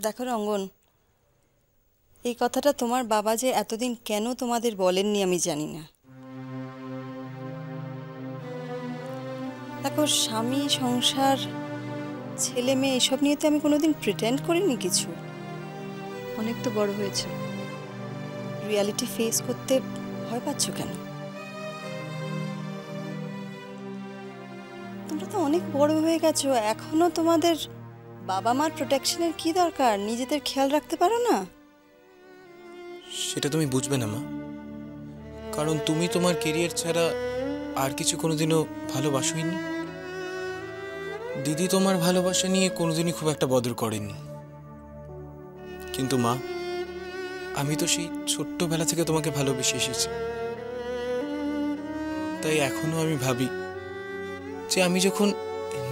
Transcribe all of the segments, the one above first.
দেখো রঙ্গন, এই কথাটা তোমার বাবা যে এতদিন কেন তোমাদের বলেননি আমি জানি না। দেখো, স্বামী, সংসার, ছেলে মেয়ে এসব নিয়ে তো আমি কোনোদিন প্রিটেন্ড করিনি কিছু। অনেক তো বড় হয়েছে। রিয়ালিটি ফেস করতে ভয় পাচ্ছ কেন? তোমরা তো অনেক বড় হয়ে গেছো, এখনো তোমাদের বাবা মার প্রোটেকশনের কি দরকার? নিজেদের খেয়াল রাখতে পারো না? সেটা তুমি বুঝবে না মা, কারণ তুমি তোমার কেরিয়ার ছাড়া আর কিছু কোনোদিনও ভালোবাসোইনি। দিদি তোমার ভালোবাসা নিয়ে কোনোদিনই খুব একটা বদল করেনি, কিন্তু মা, আমি তো সেই ছোট্টবেলা থেকে তোমাকে ভালোবেসে এসেছি। তাই এখনো আমি ভাবি যে আমি যখন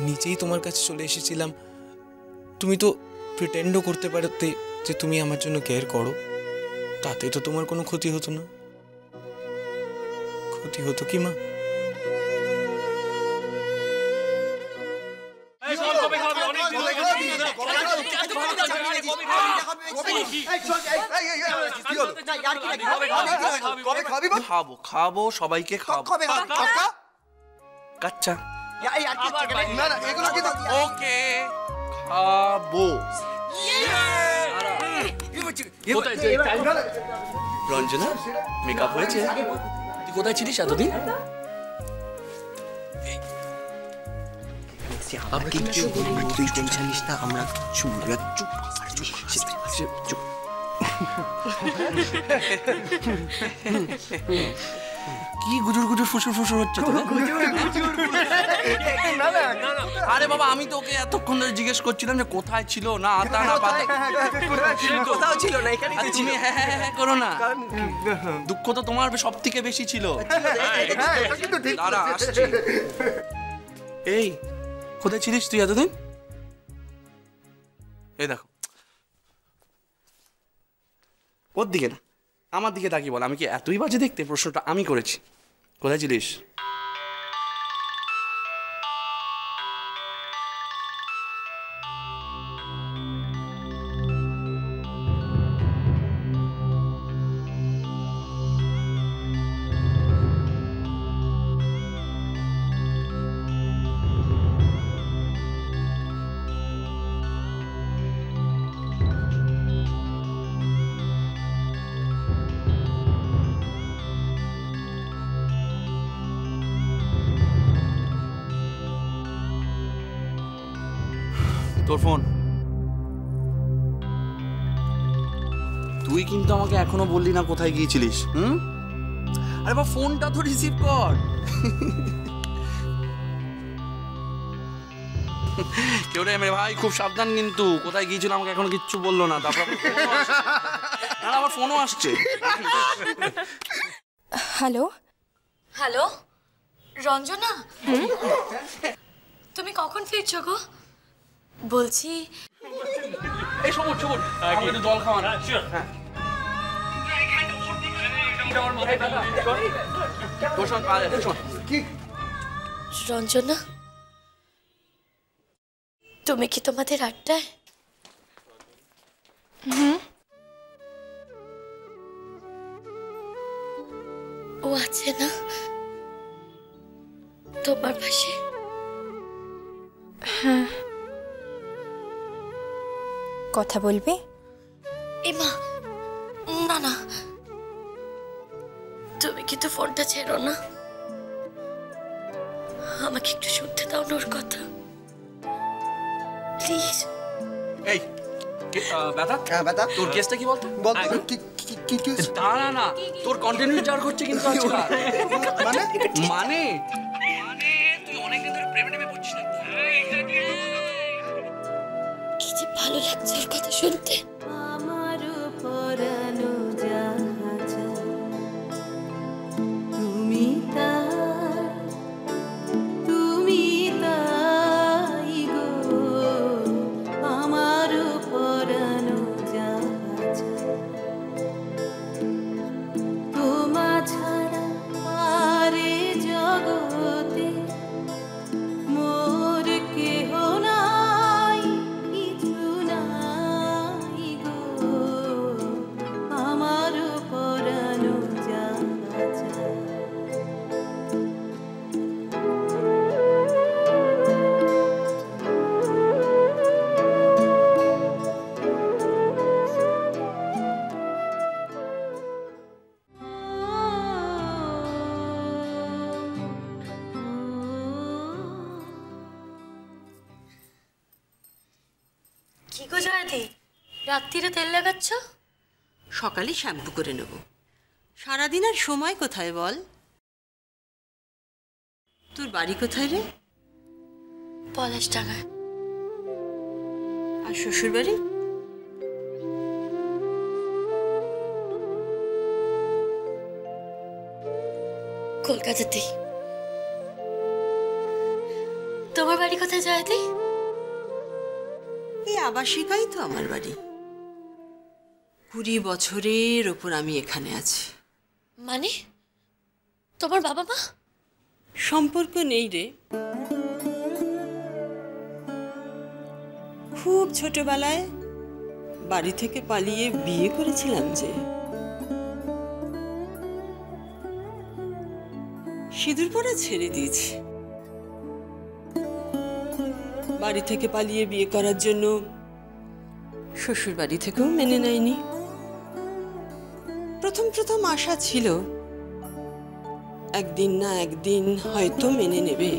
নিজেই তোমার কাছে চলে এসেছিলাম, তুমি তো প্রিটেন্ডও করতে পারতে যে তুমি আমার জন্য কেয়ার করো, তাতে তো তোমার কোনো ক্ষতি হতো না। ক্ষতি হতো কি মা? খাবো খাবো, সবাইকে খাবো। কাচ্চা ওকে খাবো। রঞ্জনা, মেকআপ হয়েছে? তুই কোথায় ছিলিস এতদিন? আমরা কিচ্ছু বলিনি, তুই টেনশন নিস না, আমরা চুপ চুপ চুপ। কি গুজুর গুজুর ফুসুর ফুসুর হচ্ছে? আরে বাবা, আমি তো ওকে এতক্ষণ ধরে জিজ্ঞেস করছিলাম যে কোথায় ছিল, না আতা না পাতা, কোথাও ছিল না। তুমি হ্যাঁ হ্যাঁ হ্যাঁ করো না, দুঃখ তো তোমার সব থেকে বেশি ছিল। দাঁড়া আসছি। এই কোথায় ছিলিস তুই এতদিন? এই দেখো, ওর দিকে না, আমার দিকে তাকিয়ে বল, আমি কি এতই বাজে দেখতে? প্রশ্নটা আমি করেছি। কোথায় ছিলিস? তোর ফোন। তুই কিন্তু আমাকে এখনো বললি না কোথায় গিয়েছিলিস। আরে বা, ফোনটা তো রিসিভ কর। কেউ রে মেরে ভাই, খুব সাবধান কিন্তু। কোথায় গিয়েছিল আমাকে এখনো কিচ্ছু বললো না। তারপর আমার ফোনও আসছে। হ্যালো হ্যালো রঞ্জনা, তুমি কখন ফিরছো গো? বলছি এই সবুজ সবুজ, একটু জল খাওয়া না? রঞ্জনা, তুমি কি তোমাদের আড্ডায়? ও আছে না তোমার পাশে? হ্যাঁ। কথা বলবে? এমা, না না, তুমি কিন্তু ফোনটা ছেড়ো না। আমাকে একটু শুনতে দাও ওর কথা, প্লিজ। এই ব্যথা ব্যথা, তোর কেসটা কি বলতো? না না, তোর কন্টিনিউ চার করছে কিন্তু আজকাল। মানে তুই অনেকদিন ধরে প্রেমে নেমে পড়ছিস না? কি যে ভালো লাগছে ওর কথা শুনতে। আমার পরানো জাহাজে তুমি তাই গো, আমার পরানো জাহাজে তোমা ছাড়া আরে জগতে মোর কেহ নাই, কিছু নাই। গো জয়দি, রাত্রিরে তেল লাগাচ্ছ? সকালে শ্যাম্পু করে নেব। সারাদিন আর সময় কোথায় বল? তোর বাড়ি কোথায় রে? পলাশ ডাঙায়। আর শ্বশুর বাড়ি? কলকাতাতেই। তোমার বাড়ি কোথায় জয়দি? এই আবাসিকাই তো আমার বাড়ি। 20 বছরের ওপর আমি এখানে আছি। মানে তোমার বাবা মা? সম্পর্ক নেই রে। খুব ছোটবেলায় বাড়ি থেকে পালিয়ে বিয়ে করেছিলাম যে। সিঁদুর পরা ছেড়ে দিয়েছি। বাড়ি থেকে পালিয়ে বিয়ে করার জন্য শ্বশুর বাড়ি থেকেও মেনে নেয়নি। প্রথম প্রথম আশা ছিল একদিন না একদিন হয়তো মেনে নেবে।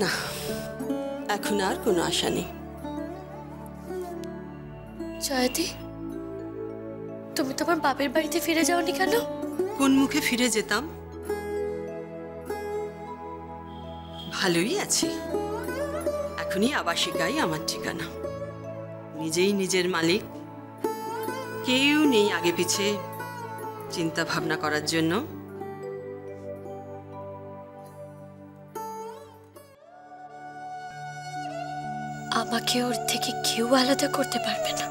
না, এখন আর কোনো আশা নেই। জয়দি, তুমি তোমার বাপের বাড়িতে ফিরে যাওনি কেন? কোন মুখে ফিরে যেতাম? ভালোই আছি। এখনই আবাসিকাই আমার ঠিকানা। নিজেই নিজের মালিক। কেউ নেই আগে পিছে চিন্তা ভাবনা করার জন্য। আমাকে ওর থেকে কেউ আলাদা করতে পারবে না,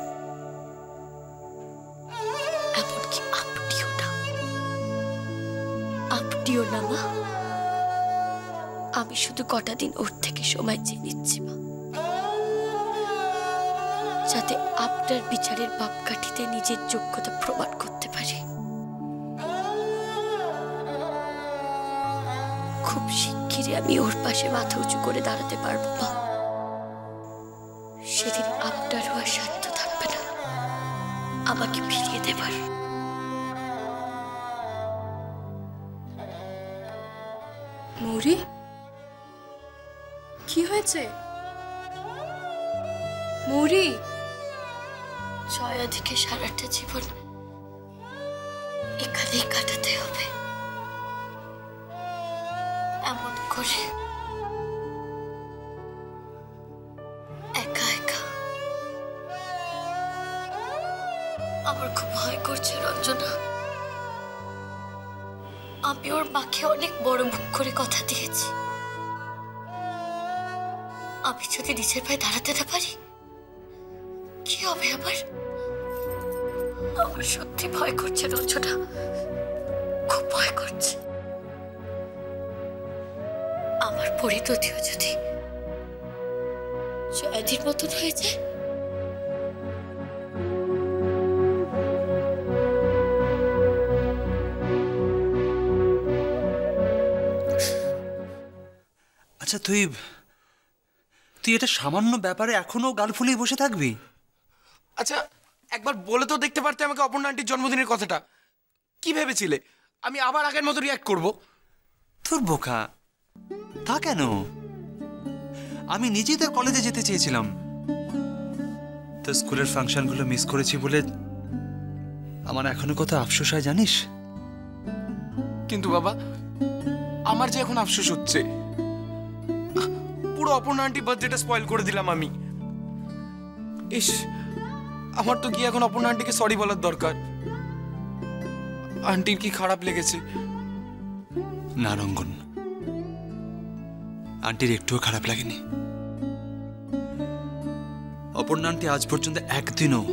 এমনকি আপনিও না। আপনিও না মা। আমি শুধু কটা দিন ওর থেকে সময় চেয়ে নিচ্ছি মা, যাতে আপনার বিচারের মাপকাঠিতে নিজের যোগ্যতা প্রমাণ করতে পারি। খুব শিগগিরই আমি ওর পাশে মাথা উঁচু করে দাঁড়াতে পারবো মা। সেদিন আপনারও আর সাধ্য থাকবে না আমাকে ফিরিয়ে দেবার। মৌরি, কি হয়েছে মৌরি? জয়াদিকে সারাটা জীবন এখানেই কাটাতে হবে, এমন করে একা একা। আমার খুব ভয় করছে রঞ্জনা। আমি ওর মাকে অনেক বড় মুখ করে কথা দিয়েছি। আমি যদি নিজের পায়ে দাঁড়াতে না পারি কি হবে আমার? আমার সত্যি ভয় করছে রঞ্জনা, খুব ভয় করছে। আমার পরিণতিও যদি জয়াদির মতন হয়ে যায়। আচ্ছা, তুই এটা সামান্য ব্যাপারে এখনো গাল ফুলিয়ে বসে থাকবি? আচ্ছা, একবার বলে তো দেখতে পারতে আমাকে অপর্ণা আন্টির জন্মদিনের কথাটা। কি ভেবেছিলে আমি আবার আগের মতো রিয়াক্ট করব? তোর বোকা। তা কেন? আমি নিজেই তোর কলেজে যেতে চেয়েছিলাম। তোর স্কুলের ফাংশনগুলো মিস করেছি বলে আমার এখনো কত আফসোস হয় জানিস? কিন্তু বাবা, আমার যে এখন আফসোস হচ্ছে, পুরো অপর্ণা আন্টি বার্থডেটা স্পয়েল করে দিলাম আমি। ইস, আমার তো কি এখন অপর্ণা আন্টিকে সরি বলার দরকার। আন্টির কি খারাপ লেগেছে? না রঙ্গন, আন্টির একটুও খারাপ লাগেনি। অপর্ণা আন্টি আজ পর্যন্ত একদিনও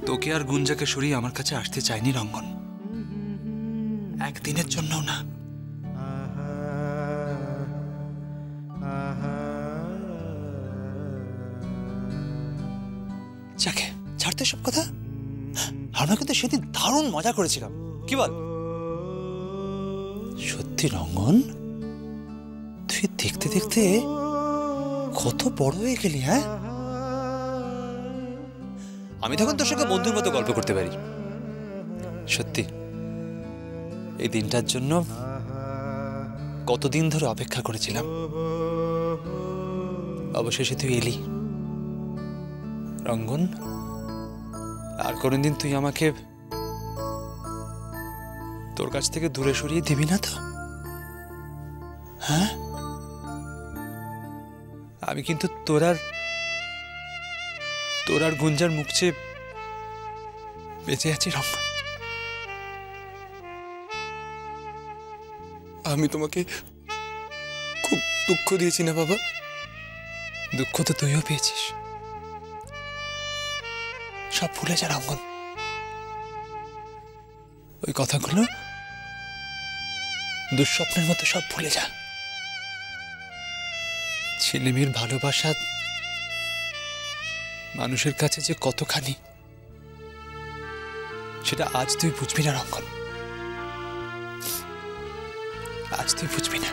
তোকে আর গুঞ্জাকে সরিয়ে আমার কাছে আসতে চায়নি রঙ্গন, একদিনের জন্যও না। যাকে ছাড়তে সব কথা। আমরা কিন্তু সেদিন দারুণ মজা করেছিলাম, কি বল? সত্যি রঙ্গন, তুই দেখতে দেখতে কত বড় হয়ে গেলি। হ্যাঁ, আমি তখন তোর সঙ্গে বন্ধুর মতো গল্প করতে পারি। সত্যি এই দিনটার জন্য কতদিন ধরে অপেক্ষা করেছিলাম, অবশেষে তুই এলি। রঙ্গন, আর কোনদিন তুই আমাকে তোর কাছ থেকে দূরে সরিয়ে দিবি না তো? হ্যাঁ, আমি কিন্তু তোর আর গুঞ্জার মুখ চেয়ে বেঁচে আছি রঙ্গন। আমি তোমাকে খুব দুঃখ দিয়েছি না বাবা? দুঃখ তো তুইও পেয়েছিস, সব ভুলে যা রঙ্গন। ওই কথাগুলো দুঃস্বপ্নের মতো সব ভুলে যা। ছেলেমেয়ের ভালোবাসা মানুষের কাছে যে কতখানি, সেটা আজ তুই বুঝবি না রঙ্গন, আজ তুই বুঝবি না।